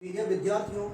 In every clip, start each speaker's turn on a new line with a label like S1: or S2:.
S1: प्रिय विद्यार्थियों,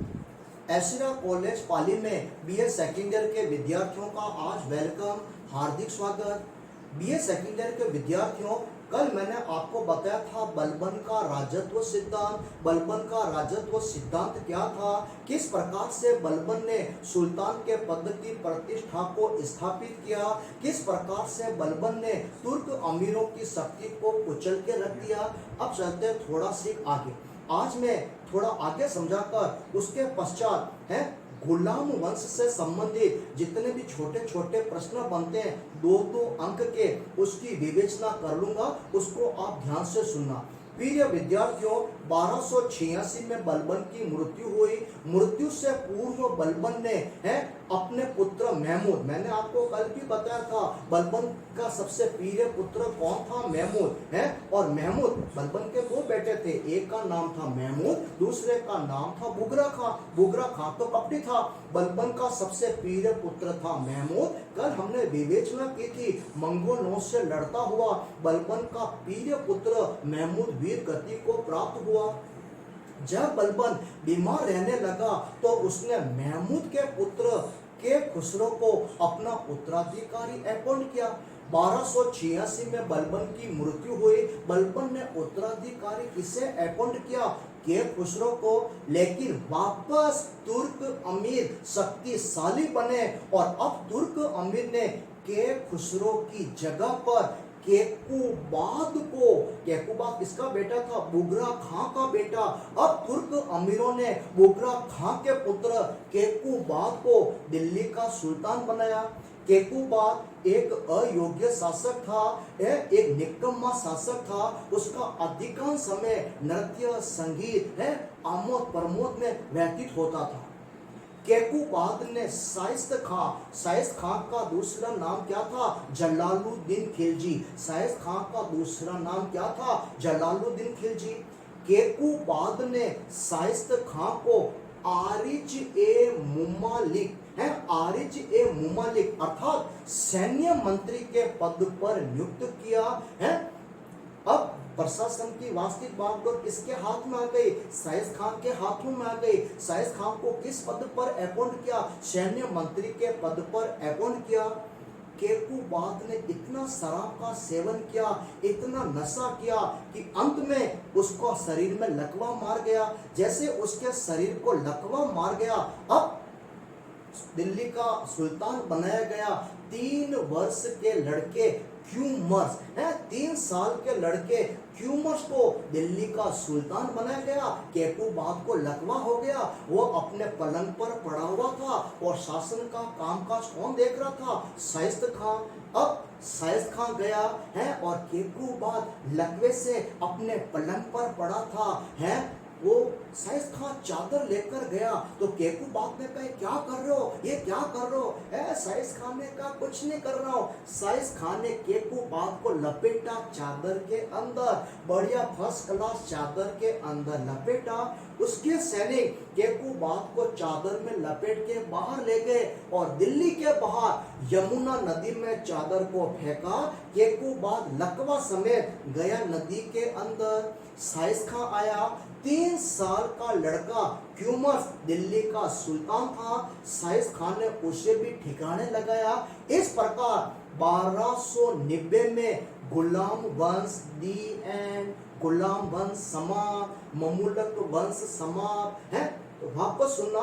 S1: एशिरा कॉलेज पाली में बीए सेकेंड ईयर के विद्यार्थियों का आज वेलकम, हार्दिक स्वागत। बीए सेकेंड ईयर के विद्यार्थियों, कल मैंने आपको बताया था बलबन का राजत्व सिद्धांत। बलबन का राजत्व सिद्धांत क्या था, किस प्रकार से बलबन ने सुल्तान के पद की प्रतिष्ठा को स्थापित किया, किस प्रकार से बलबन ने तुर्क अमीरों की शक्ति को कुचल के रख दिया। अब चलते हैं थोड़ा सी आगे। आज मैं थोड़ा आगे समझाकर उसके पश्चात है गुलाम वंश से संबंधित जितने भी छोटे छोटे प्रश्न बनते हैं दो दो अंक के, उसकी विवेचना कर लूंगा, उसको आप ध्यान से सुनना। प्रिय विद्यार्थियों, 1286 में बलबन की मृत्यु हुई। मृत्यु से पूर्व बलबन ने है अपने पुत्र महमूद, मैंने आपको कल भी बताया था बलबन का सबसे प्रिय पुत्र कौन था, महमूद है। और महमूद, बलबन के दो बेटे थे, एक का नाम था महमूद, दूसरे का नाम था बुगरा खां। बुगरा खां तो कपटी था, बलबन का सबसे प्रिय पुत्र था महमूद। कल हमने विवेचना की थी, मंगोलों से लड़ता हुआ बलबन का प्रिय पुत्र महमूद वीर गति को प्राप्त हुआ। जब बलबन बीमार रहने लगा तो उसने महमूद के पुत्र के खुसरो को अपना उत्तराधिकारी अपॉइंट किया। 1286 में बलबन की मृत्यु हुई। बलबन ने उत्तराधिकारी किसे अपॉइंट किया, के खुसरो को। लेकिन वापस तुर्क अमीर शक्तिशाली बने और अब तुर्क अमीर ने के खुसरो की जगह पर केकुबाद को, केकुबाद किसका बेटा था, बुगरा खां का बेटा। अब तुर्क अमीरों ने बुगरा खां के पुत्र केकुबाद को दिल्ली का सुल्तान बनाया। केकुबाद एक अयोग्य शासक था, एक निकम्मा शासक था। उसका अधिकांश समय नृत्य, संगीत है आमोद प्रमोद में व्यतीत होता था। केकुबाद ने शाइस्त खां का दूसरा नाम क्या था, जलालुद्दीन खिलजी। शाइस्त खां का दूसरा नाम क्या था, जलालुद्दीन खिलजी। केकुबाद ने शाइस्त खां को आरिज ए मुमालिक है, आरिज ए मुमालिक अर्थात सैन्य मंत्री के पद पर नियुक्त किया है। अब प्रशासन की वास्तविक बागडोर किसके हाथ में आ गई, शाइस्त खां के हाथों में आ गई। शाइस्त खां को किस पद पर अपॉइंट किया, सैन्य मंत्री के पद पर अपॉइंट किया। केकुबाद ने इतना शराब का सेवन किया, इतना नशा किया कि अंत में उसको शरीर में लकवा मार गया। जैसे उसके शरीर को लकवा मार गया, अब दिल्ली का सुल्तान बनाया गया। 3 वर्ष के लड़के क्यूमर्स है, 3 साल के लड़के क्यूमर्स को दिल्ली का सुल्तान बनाया गया। केकुबाद को लकवा हो गया, वो अपने पलंग पर पड़ा हुआ था और शासन का कामकाज कौन देख रहा था, शाइस्त खां। अब शाइस्त खां गया है और केकुबाद लकवे से अपने पलंग पर पड़ा था है। वो शाइस्त खां चादर लेकर गया तो केकुबाद ने कहा क्या कर रहे हो, ये क्या कर रहे हो। शाइस्त खां ने कहा कुछ नहीं कर रहा हूँ। शाइस्त खां ने केकुबाद को लपेटा चादर के अंदर, बढ़िया फर्स्ट क्लास चादर के अंदर लपेटा। उसके सैनिक केकुबाद को चादर में लपेट के बाहर ले गए और दिल्ली के बाहर यमुना नदी में चादर को फेंका। केकुबाद लकवा समेत गया नदी के अंदर। शाइस्त खां आया, 3 साल का लड़का क्यूमर्स दिल्ली का सुल्तान था। शाइस्त खां ने उसे भी ठिकाने लगाया। इस प्रकार 1290 में गुलाम वंश दी एंड, गुलाम वंश समाप्त, ममुलक वंश समाप्त है। तो वापस सुनना,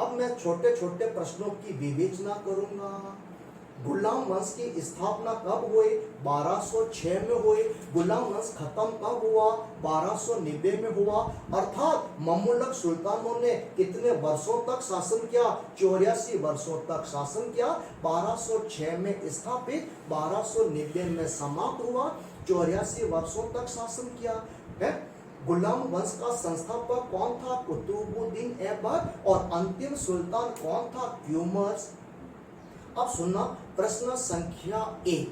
S1: अब मैं छोटे छोटे प्रश्नों की विवेचना करूंगा। गुलाम वंश की स्थापना कब हुई, 1206 में हुई। गुलाम वंश खत्म कब हुआ, 1290 में हुआ। अर्थात ममुलक सुल्तानों ने कितने वर्षों तक शासन किया, 84 वर्षों तक शासन किया। 1206 में स्थापित, 1290 में समाप्त हुआ, 84 वर्षों तक शासन किया है। गुलाम वंश का संस्थापक कौन था, कुतुबुद्दीन ऐबक, और अंतिम सुल्तान कौन था, क्यूमर्स। अब सुनना, प्रश्न संख्या 1,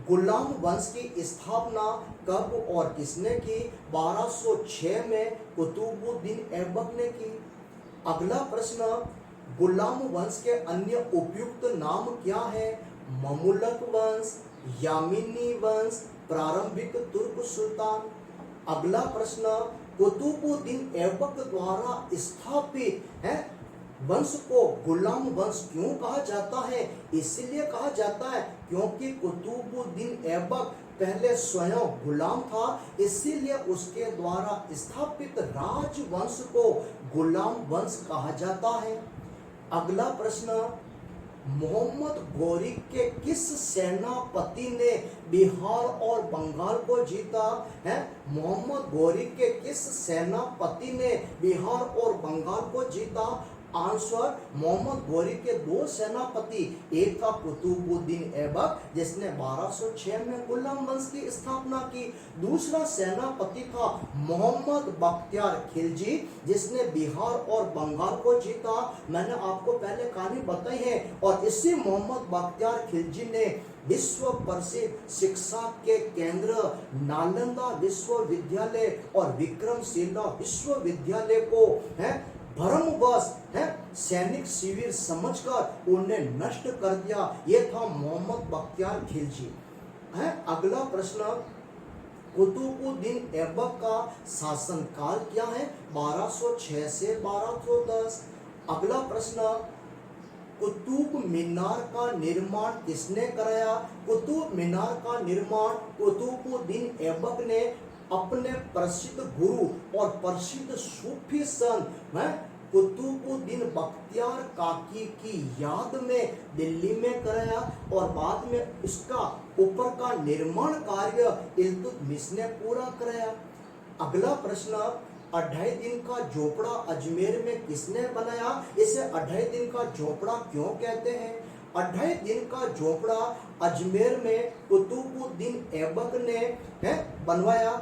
S1: गुलाम वंश की स्थापना कब और किसने की, 1206 में कुतुबुद्दीन ऐबक ने की। अगला प्रश्न, गुलाम वंश के अन्य उपयुक्त नाम क्या है, ममुलक वंश, यामीनी वंश, प्रारंभिक तुर्क सुल्तान। अगला प्रश्न, कुतुबुद्दीन ऐबक द्वारा स्थापित है वंश को गुलाम वंश क्यों कहा जाता है? इसलिए कहा जाता है क्योंकि कुतुबुद्दीन ऐबक पहले स्वयं गुलाम था, इसीलिए उसके द्वारा स्थापित राजवंश को गुलाम वंश कहा जाता है। अगला प्रश्न, मोहम्मद गोरी के किस सेनापति ने बिहार और बंगाल को जीता है? मोहम्मद गोरी के किस सेनापति ने बिहार और बंगाल को जीता? आंसर, मोहम्मद गोरी के दो सेनापति, एक था कुतुबुद्दीन ऐबक जिसने 1206 में गुलाम वंश की स्थापना की, दूसरा सेनापति था मोहम्मद बख्तियार खिलजी जिसने बिहार और बंगाल को जीता। मैंने आपको पहले कहानी बताई है और इसी मोहम्मद बख्तियार खिलजी ने विश्व प्रसिद्ध शिक्षा के केंद्र नालंदा विश्वविद्यालय और विक्रमशिला विश्वविद्यालय को है भ्रमवश है सैनिक शिविर समझकर उन्हें नष्ट कर दिया। यह था मोहम्मद बख्तियार खिलजी है। अगला प्रश्न, कुतुबुद्दीन ऐबक का शासनकाल क्या है? 1206 से 1210। अगला प्रश्न, कुतुब मीनार का निर्माण किसने कराया? कुतुब मीनार का निर्माण कुतुबुद्दीन ऐबक ने अपने प्रसिद्ध गुरु और प्रसिद्ध सूफी संत कुतुबुद्दीन बख्तियार काकी की याद में दिल्ली में कराया और बाद में उसका ऊपर का निर्माण कार्य इल्तुतमिश ने पूरा कराया। अगला प्रश्न, 2.5 दिन का झोपड़ा अजमेर में किसने बनाया? इसे 2.5 दिन का झोपड़ा क्यों कहते हैं? 2.5 दिन का झोपड़ा अजमेर में कुतुबुद्दीन ऐबक ने बनवाया।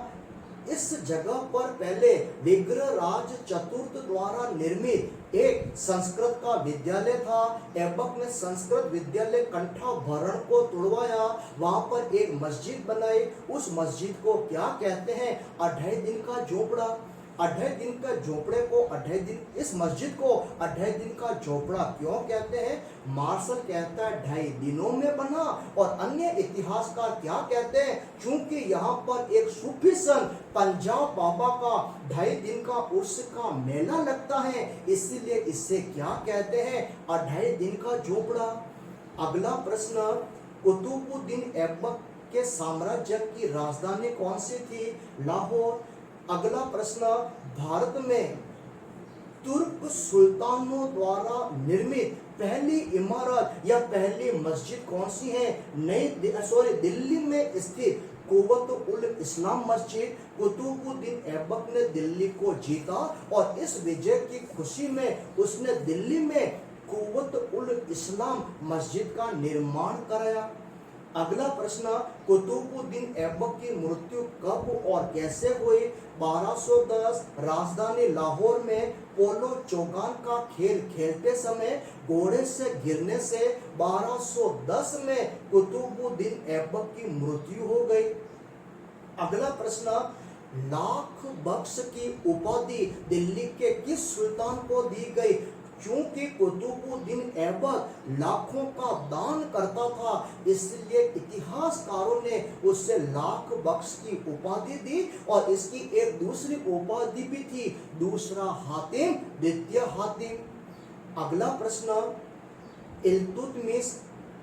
S1: इस जगह पर पहले विग्रहराज चतुर्थ द्वारा निर्मित एक संस्कृत का विद्यालय था। ऐबक ने संस्कृत विद्यालय कंठाभरण को तुड़वाया, वहां पर एक मस्जिद बनाई, उस मस्जिद को क्या कहते हैं? 2.5 दिन का झोपड़ा। 2.5 दिन का झोपड़े को 2.5 दिन, इस मस्जिद को 2.5 दिन का झोपड़ा क्यों कहते हैं? मार्शल कहता है 2.5 दिनों में बना और अन्य इतिहासकार क्या कहते हैं? क्योंकि यहाँ पर एक सूफी संत पंजाब बाबा का 2.5 दिन का उर्स का मेला लगता है, इसीलिए इसे क्या कहते हैं? 2.5 दिन का झोपड़ा। अगला प्रश्न, कुतुबुद्दीन ऐबक के साम्राज्य की राजधानी कौन सी थी? लाहौर। अगला प्रश्न, भारत में तुर्क सुल्तानों द्वारा निर्मित पहली इमारत या पहली मस्जिद कौन सी है? दिल्ली में स्थित कुव्वत उल इस्लाम मस्जिद। कुतुबुद्दीन ऐबक ने दिल्ली को जीता और इस विजय की खुशी में उसने दिल्ली में कुव्वत उल इस्लाम मस्जिद का निर्माण कराया। अगला प्रश्न, कुतुबुद्दीन ऐबक की मृत्यु कब और कैसे हुई? 1210 राजधानी लाहौर में पोलो चौगान का खेल खेलते समय घोड़े से गिरने से 1210 में कुतुबुद्दीन ऐबक की मृत्यु हो गई। अगला प्रश्न, लाख बख्श की उपाधि दिल्ली के किस सुल्तान को दी गई? क्योंकि कुतुबुद्दीन ऐबक लाखों का दान करता था, इसलिए इतिहासकारों ने उसे लाख बख्श की उपाधि दी और इसकी एक दूसरी उपाधि भी थी, दूसरा हातिम, द्वितीय हातिम। अगला प्रश्न, इल्तुतमिश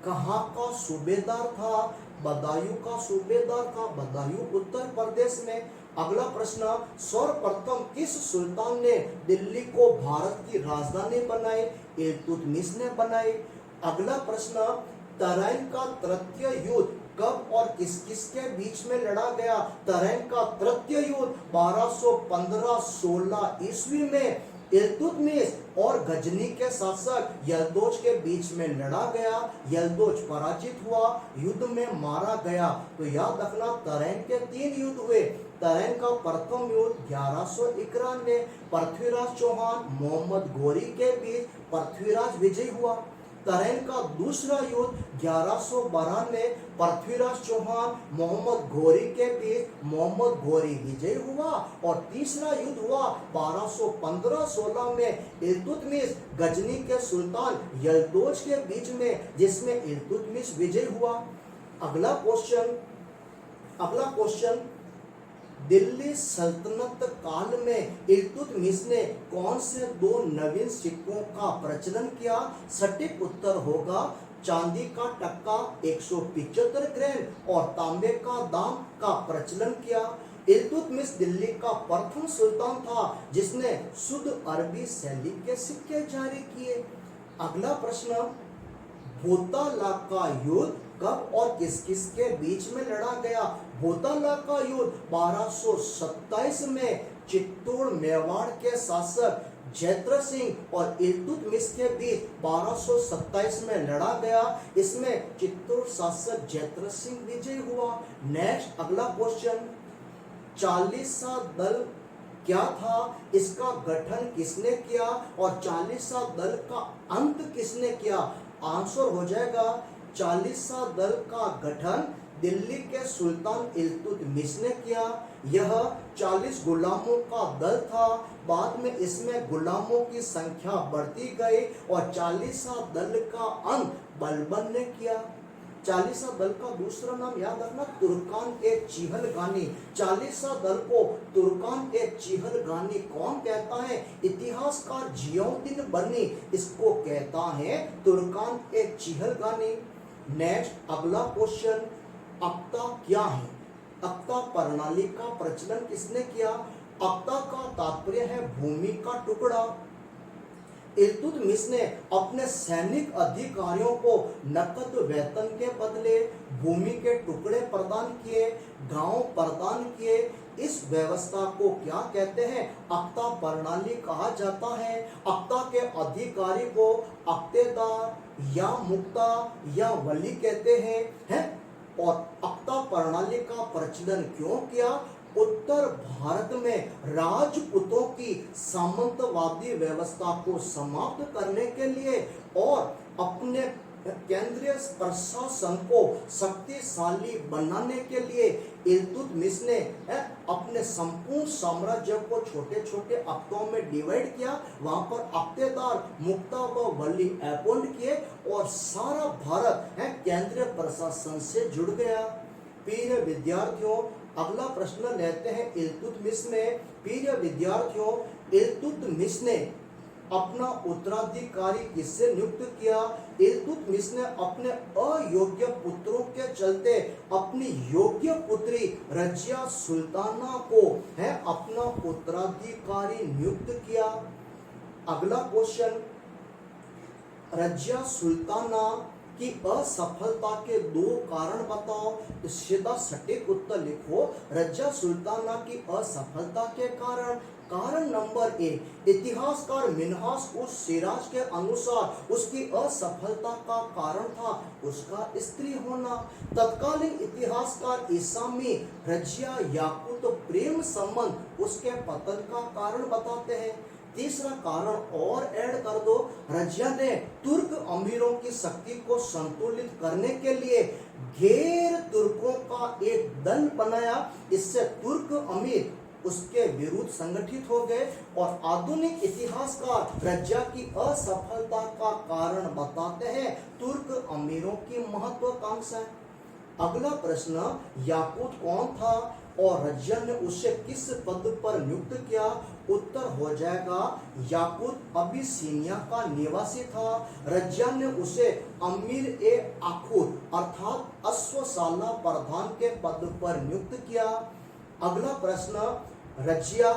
S1: कहाँ का सूबेदार था? बदायूं का सूबेदार था, बदायूं उत्तर प्रदेश में। अगला प्रश्न, सर्वप्रथम किस सुल्तान ने दिल्ली को भारत की राजधानी बनाई? इल्तुतमिश ने बनाई। अगला प्रश्न, तराइन का तृतीय युद्ध कब और किस किस के बीच में लड़ा गया? तराइन का तृतीय युद्ध 1215-16 ईस्वी में इल्तुतमिश और गजनी के शासक यल्दोज के बीच में लड़ा गया। यल्दोज पराजित हुआ, युद्ध में मारा गया। तो याद रखना, तराइन के 3 युद्ध हुए। तराइन का प्रथम युद्ध 1191, पृथ्वीराज चौहान मोहम्मद गोरी के बीच पृथ्वीराज विजय हुआ। तराइन का दूसरा युद्ध 1192, पृथ्वीराज चौहान मोहम्मद घोरी के बीच मोहम्मद घोरी विजय हुआ। और तीसरा युद्ध हुआ 1215-16 में इल्तुतमिश गजनी के सुल्तान यल्दोज के बीच में, जिसमें इल्तुतमिश विजय हुआ। अगला क्वेश्चन, दिल्ली सल्तनत काल में इल्तुतमिश ने कौन से दो नवीन सिक्कों का प्रचलन किया? सटीक उत्तर होगा चांदी का टक्का 175 ग्राम और तांबे का दाम का प्रचलन किया। इल्तुतमिश दिल्ली का प्रथम सुल्तान था जिसने शुद्ध अरबी शैली के सिक्के जारी किए। अगला प्रश्न, भोताला का युद्ध कब और किस किस के बीच में लड़ा गया? भोताला का युद्ध 1227 में चित्तौड़ मेवाड़ के शासक जैत्र सिंह और इल्तुतमिश के बीच 1227 में लड़ा गया। इसमें चित्तौड़ शासक जैत्र सिंह विजयी हुआ। नेक्स्ट अगला क्वेश्चन, चालीसा दल क्या था? इसका गठन किसने किया और चालीसा दल का अंत किसने किया? आंसर हो जाएगा चालीसा दल का गठन दिल्ली के सुल्तान इल्तुतमिश ने किया। यह 40 गुलामों का दल था। बाद में इसमें गुलामों की संख्या बढ़ती गई और चालीसा दल का अंत बलबन ने किया। चालीसा दल का दूसरा नाम याद रखना, तुर्कान ए चिहलगानी। चालीसा दल को तुर्कान ए चिहलगानी कौन कहता है? इतिहासकार जियाउद्दीन बनी इसको कहता है तुर्कान ए चिहलगानी। नेक्स्ट अगला क्वेश्चन, अक्ता क्या है? अक्ता प्रणाली का प्रचलन किसने किया? अक्ता का तात्पर्य है भूमि का टुकड़ा। इल्तुतमिश ने अपने सैनिक अधिकारियों को नकद वेतन के बदले भूमि के टुकड़े प्रदान किए, गांव प्रदान किए। इस व्यवस्था को क्या कहते हैं? अक्ता प्रणाली कहा जाता है। अक्ता के अधिकारी को अक्तेदार या मुक्ता या वली कहते हैं? और अक्ता प्रणाली का प्रचलन क्यों किया? उत्तर भारत में राजपूतों की सामंतवादी व्यवस्था को समाप्त करने के लिए और अपने केंद्रीय प्रशासन को शक्तिशाली बनाने के लिए इल्तुतमिश ने अपने संपूर्ण साम्राज्य को छोटे छोटे अक्तों में डिवाइड किया। वहां पर अक्तेदार, मुक्ता व वली अपॉइंट किए और सारा भारत केंद्रीय प्रशासन से जुड़ गया। प्रिय विद्यार्थियों, अगला प्रश्न लेते हैं इल्तुतमिश में। प्रिय विद्यार्थियों, इल्तुतमिश ने अपना उत्तराधिकारी किससे नियुक्त किया? इल्तुतमिश ने अपने अयोग्य पुत्रों के चलते अपनी योग्य पुत्री रजिया सुल्ताना को अपना उत्तराधिकारी नियुक्त किया। अगला क्वेश्चन, रजिया सुल्ताना की असफलता के दो कारण बताओ। सीधा सटीक उत्तर लिखो। रजिया सुल्ताना की असफलता के कारण। कारण नंबर 1, इतिहासकार मिन्हास उस सिराज के अनुसार उसकी असफलता का कारण था उसका स्त्री होना। तत्कालीन इतिहासकार इसामी रजिया याकूत प्रेम संबंध उसके पतन का कारण बताते हैं। तीसरा कारण और ऐड कर दो, रजिया ने तुर्क अमीरों की शक्ति को संतुलित करने के लिए गैर तुर्कों का एक दल बनाया। इससे तुर्क अमीर उसके विरुद्ध संगठित हो गए और आधुनिक इतिहासकार रजिया की असफलता का कारण बताते हैं तुर्क अमीरों की महत्वाकांक्षा। अगला प्रश्न, याकूत कौन था और रजिया ने उसे किस पद पर नियुक्त किया? उत्तर हो जाएगा याकूत अबिसिनिया का निवासी था। रजिया ने उसे अमीर ए आखुर अर्थात अश्वशाला प्रधान के पद पर नियुक्त किया। अगला प्रश्न, रजिया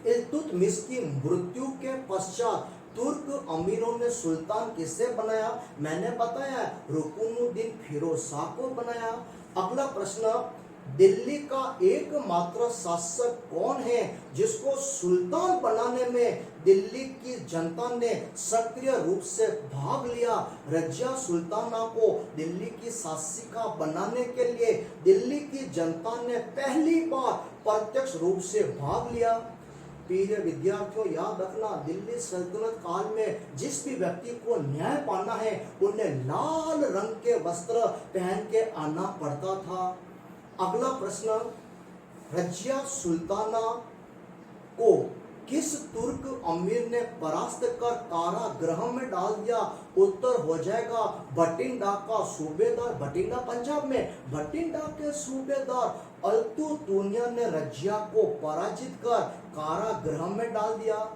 S1: इल्तुतमिश की मृत्यु के पश्चात तुर्क अमीरों ने सुल्तान किसे बनाया? मैंने बताया रुकुनुद्दीन फिरोज शाह को बनाया। अगला प्रश्न, दिल्ली का एकमात्र शासक कौन है जिसको सुल्तान बनाने में दिल्ली की जनता ने सक्रिय रूप से भाग लिया? रजिया सुल्ताना को दिल्ली की शासिका बनाने के लिए दिल्ली की जनता ने पहली बार प्रत्यक्ष रूप से भाग लिया। प्रिय विद्यार्थियों, याद रखना दिल्ली सल्तनत काल में जिस भी व्यक्ति को न्याय पाना है उन्हें लाल रंग के वस्त्र पहन के आना पड़ता था। अगला प्रश्न, रजिया सुल्ताना को किस तुर्क अमीर ने परास्त कर कारागृह में डाल दिया? उत्तर हो जाएगा भटिंडा का सूबेदार। भटिंडा पंजाब में, भटिंडा के सूबेदार अल्तुतुनिया ने रजिया को पराजित कर कारागृह में डाल दिया।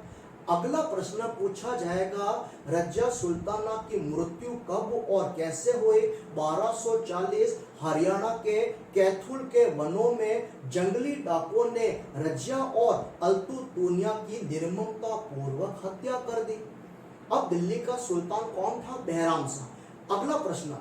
S1: अगला प्रश्न पूछा जाएगा, रजिया सुल्ताना की मृत्यु कब और कैसे हुई? 1240 हरियाणा के कैथुल के वनों में जंगली डाकुओं ने रजिया और अल्तुतुनिया की निर्ममता पूर्वक हत्या कर दी। अब दिल्ली का सुल्तान कौन था? बहराम शाह। अगला प्रश्न,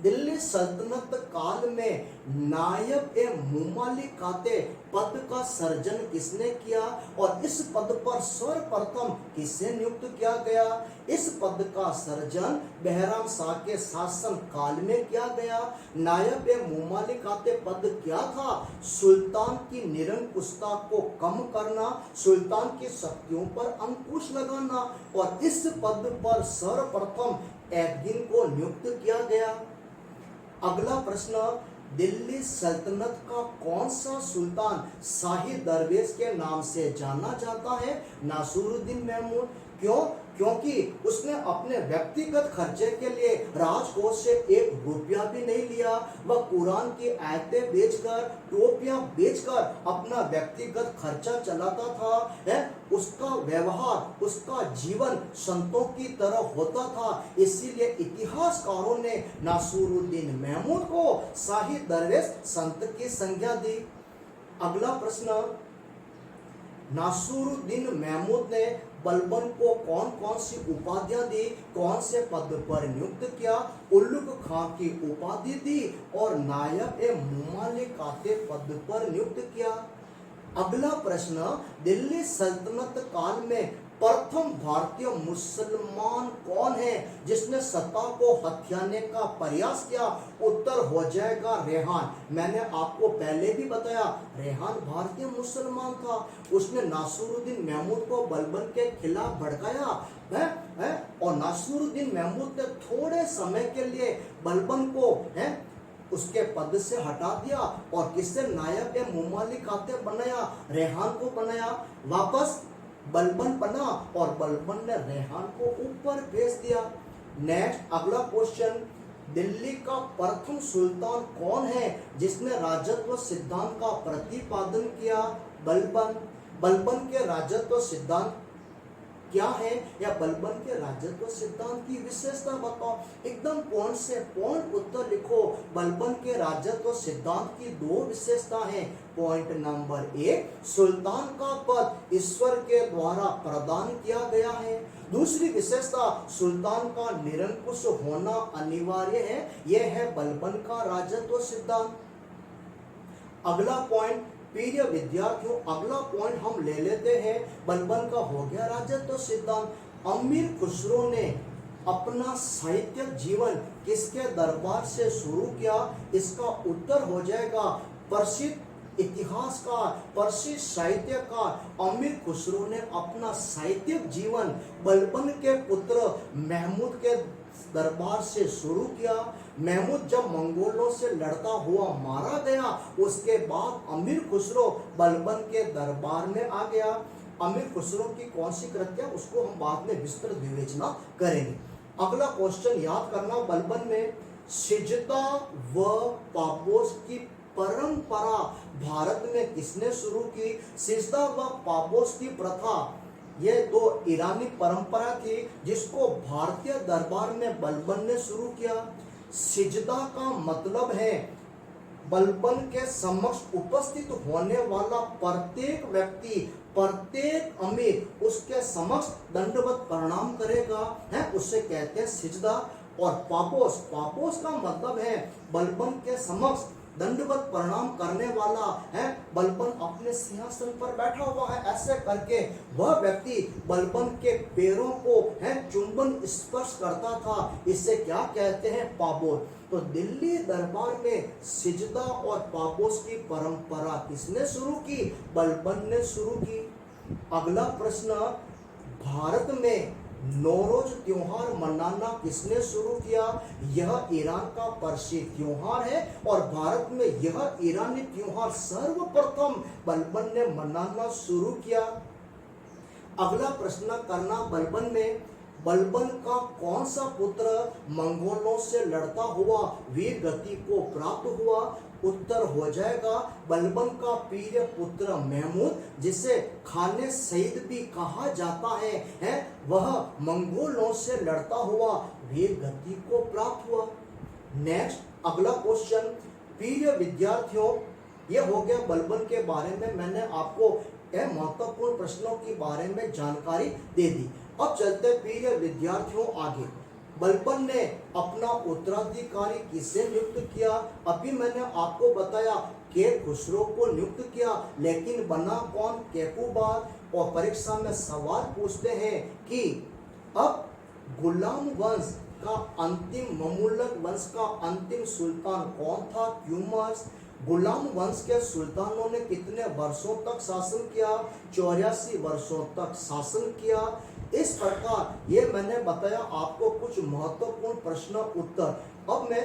S1: दिल्ली सल्तनत काल में नायब ए मुमालिकाते पद का सर्जन किसने किया और इस पद पर सर्वप्रथम किसे नियुक्त किया गया? इस पद का सर्जन बहराम शाह के शासन काल में किया गया। नायब ए मुमालिकाते पद क्या था? सुल्तान की निरंकुशता को कम करना, सुल्तान की शक्तियों पर अंकुश लगाना, और इस पद पर सर्वप्रथम एडगिन को नियुक्त किया गया। अगला प्रश्न, दिल्ली सल्तनत का कौन सा सुल्तान शाही दरवेश के नाम से जाना जाता है? नासिरुद्दीन महमूद। क्यों? क्योंकि उसने अपने व्यक्तिगत खर्चे के लिए राजकोष से 1 रुपया भी नहीं लिया। वह कुरान की आयतें बेचकर, टोपियां बेचकर अपना व्यक्तिगत खर्चा चलाता था। उसका व्यवहार, उसका जीवन संतों की तरह होता था। इसीलिए इतिहासकारों ने नासिरुद्दीन महमूद को शाही दरवेश संत की संज्ञा दी। अगला प्रश्न, नासिरुद्दीन महमूद ने बलबन को कौन कौन सी उपाधियां दी? कौन से पद पर नियुक्त किया? उल्लुग खां की उपाधि दी और नायब ए मुमालिकाते पद पर नियुक्त किया। अगला प्रश्न, दिल्ली सल्तनत काल में प्रथम भारतीय मुसलमान कौन है जिसने सत्ता को हथियाने का प्रयास किया? उत्तर हो जाएगा रेहान। मैंने आपको पहले भी बताया, रेहान भारतीय मुसलमान था। उसने नासिरुद्दीन महमूद को बलबन के खिलाफ भड़काया और नासिरुद्दीन महमूद ने थोड़े समय के लिए बलबन को उसके पद से हटा दिया और किससे? नायब ए मुमालिकाते बनाया, रेहान को बनाया। वापस बलबन बना और बलबन ने रेहान को ऊपर भेज दिया। नेक्स्ट अगला क्वेश्चन, दिल्ली का प्रथम सुल्तान कौन है जिसने राजत्व सिद्धांत का प्रतिपादन किया? बलबन। बलबन के राजत्व सिद्धांत क्या है या बलबन के राजत्व सिद्धांत की विशेषता बताओ। एकदम पॉइंट से पॉइंट उत्तर लिखो। बलबन के राजत्व सिद्धांत की 2 विशेषता हैं। पॉइंट नंबर 1, सुल्तान का पद ईश्वर के द्वारा प्रदान किया गया है। दूसरी विशेषता, सुल्तान का निरंकुश होना अनिवार्य है। यह है बलबन का राजत्व सिद्धांत। अगला पॉइंट, प्रिय विद्यार्थियों, अगला पॉइंट हम ले लेते हैं। बलबन का हो गया राजत्व सिद्धांत। अमीर खुसरो ने अपना साहित्यिक जीवन किसके दरबार से शुरू किया? इसका उत्तर हो जाएगा प्रसिद्ध इतिहासकार, प्रसिद्ध साहित्यकार अमीर खुसरो ने अपना साहित्यिक जीवन बलबन के पुत्र महमूद के दरबार से शुरू किया। महमूद जब मंगोलों से लड़ता हुआ मारा गया, उसके बाद अमीर खुसरो बलबन के दरबार में आ गया। अमीर खुसरो की कौन सी कृतियां, उसको हम बाद में विस्तृत विवेचना करेंगे। अगला क्वेश्चन याद करना, बलबन में सिजदा व पापोस की परंपरा भारत में किसने शुरू की? सिजदा व पापोस की प्रथा, ये 2 ईरानी परंपरा थी जिसको भारतीय दरबार में बलबन ने शुरू किया। सिजदा का मतलब है बलबन के समक्ष उपस्थित होने वाला प्रत्येक व्यक्ति, प्रत्येक अमीर उसके समक्ष दंडवत प्रणाम करेगा, उसे कहते हैं सिजदा। और पापोस, पापोस का मतलब है बलबन के समक्ष दंडवत प्रणाम करने वाला है। बलबन अपने सिंहासन पर बैठा हुआ है, ऐसे करके वह व्यक्ति बलबन के पैरों को चुंबन स्पर्श करता था। इसे क्या कहते हैं? पापोस। तो दिल्ली दरबार में सिजदा और पापोस की परंपरा किसने शुरू की? बलबन ने शुरू की। अगला प्रश्न, भारत में नौरोज त्योहार मनाना किसने शुरू किया? यह ईरान का प्रसिद्ध त्योहार है और भारत में यह ईरानी त्योहार सर्वप्रथम बलबन ने मनाना शुरू किया। अगला प्रश्न करना बलबन में, बलबन का कौन सा पुत्र मंगोलों से लड़ता हुआ वीर गति को प्राप्त हुआ? उत्तर हो जाएगा बलबन का प्रिय पुत्र महमूद, जिसे खाने सईद भी कहा जाता है वह मंगोलों से लड़ता हुआ वीर गति को प्राप्त हुआ। नेक्स्ट अगला क्वेश्चन, प्रिय विद्यार्थियों, ये हो गया बलबन के बारे में, मैंने आपको महत्वपूर्ण प्रश्नों के बारे में जानकारी दे दी। अब चलते प्रिय विद्यार्थियों आगे। बलबन ने अपना उत्तराधिकारी किसे नियुक्त किया? अभी मैंने आपको बताया कि खुसरो को नियुक्त किया, लेकिन बना कौन? केकूबाद। और परीक्षा में सवाल पूछते हैं कि अब गुलाम वंश का अंतिम, ममुलक वंश का अंतिम सुल्तान कौन था? क्यूमर्स। गुलाम वंश के सुल्तानों ने कितने वर्षों तक शासन किया? 84 वर्षों तक शासन किया। इस प्रकार ये मैंने बताया आपको कुछ महत्वपूर्ण प्रश्न उत्तर। अब मैं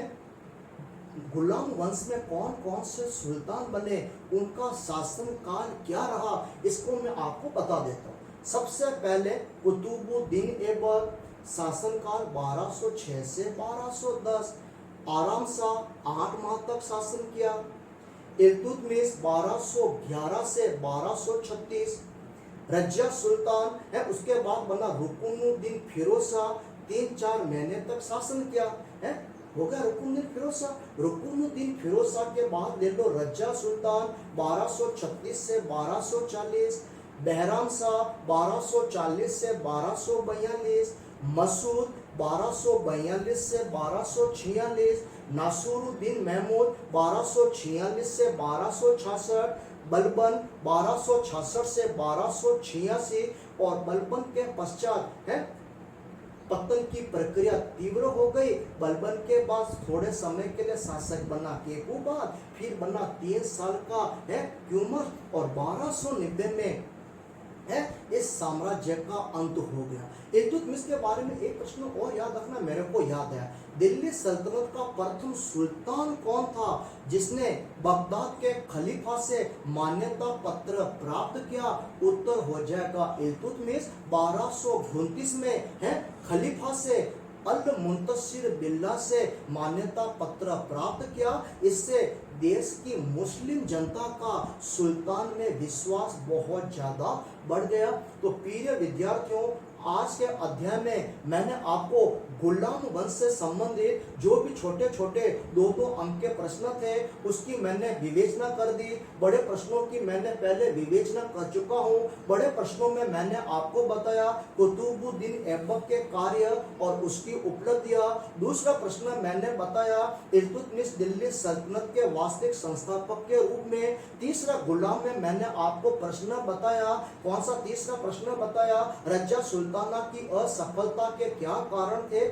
S1: गुलाम वंश में कौन कौन से सुल्तान बने, उनका शासन काल क्या रहा, इसको मैं आपको बता देता हूँ। सबसे पहले कुतुबुद्दीन ऐबक, शासन काल 1206 से 1210, आराम शाह 8 माह तक शासन किया। इल्तुतमिश 1211 से 1236, रजिया सुल्तान है, उसके बाद बना रुकुनुद्दीन फिरोज शाह, 3-4 महीने तक शासन किया है, हो गया रुकुनुद्दीन फिरोज शाह। रुकुनुद्दीन फिरोज शाह के बाद ले लो रजिया सुल्तान 1236 से 1240, बहराम शाह 1240 से 1242, मसूद 1242 से 1246, नासुरुद्दीन महमूद 1246 से 1266, बलबन 1266 से 1286, और बलबन के पश्चात है पतन की प्रक्रिया तीव्र हो गई। बलबन के बाद थोड़े समय के लिए शासक बना केकूबाद, फिर बना 3 साल का है क्यूमर, और 1290 में है इस साम्राज्य का अंत हो गया। इल्तुतमिश के बारे में एक प्रश्न और याद रखना, मेरे को याद है, दिल्ली सल्तनत का प्रथम सुल्तान कौन था जिसने बगदाद के खलीफा से मान्यता पत्र प्राप्त किया? उत्तर हो जाएगा इल्तुतमिश। 1229 में है खलीफा से अल मुंतशिर बिल्ला से मान्यता पत्र प्राप्त किया। इससे देश की मुस्लिम जनता का सुल्तान में विश्वास बहुत ज्यादा बढ़ गया। तो प्रिय विद्यार्थियों, आज के अध्याय में मैंने आपको गुलाम वंश से संबंधित जो भी छोटे छोटे 2-2 अंक के प्रश्न थे उसकी मैंने विवेचना कर दी। बड़े प्रश्नों की मैंने पहले विवेचना कर चुका हूँ। बड़े प्रश्नों में मैंने आपको बताया कुतुबुद्दीन ऐबक के कार्य और उसकी उपलब्धियां। दूसरा प्रश्न मैंने बताया इल्तुतमिश दिल्ली सल्तनत के वास्तविक संस्थापक के रूप में। तीसरा गुलाम में मैंने आपको प्रश्न बताया, कौन सा तीसरा प्रश्न बताया? रजिया सुल्ताना की असफलता के क्या कारण थे?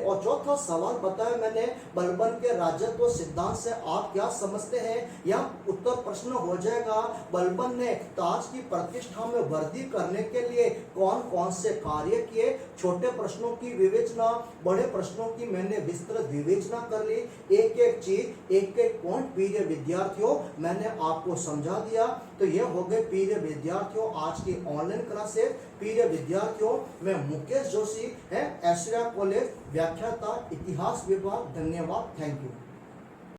S1: और चौथा सवाल बताया मैंने बलबन के राजत्व सिद्धांत से आप क्या समझते हैं? या उत्तर प्रश्न हो जाएगा बलबन ने ताज की प्रतिष्ठा में वृद्धि करने के लिए कौन कौन से कार्य किए? छोटे प्रश्नों की विवेचना, बड़े प्रश्नों की मैंने विस्तृत विवेचना कर ली। एक एक चीज, एक एक पॉइंट प्रिय विद्यार्थियों मैंने आपको समझा दिया। तो ये हो गए प्रिय विद्यार्थियों आज की ऑनलाइन क्लासेस। प्रिय विद्यार्थियों, मैं मुकेश जोशी है, एशिया कॉलेज व्याख्याता इतिहास विभाग। धन्यवाद, थैंक यू।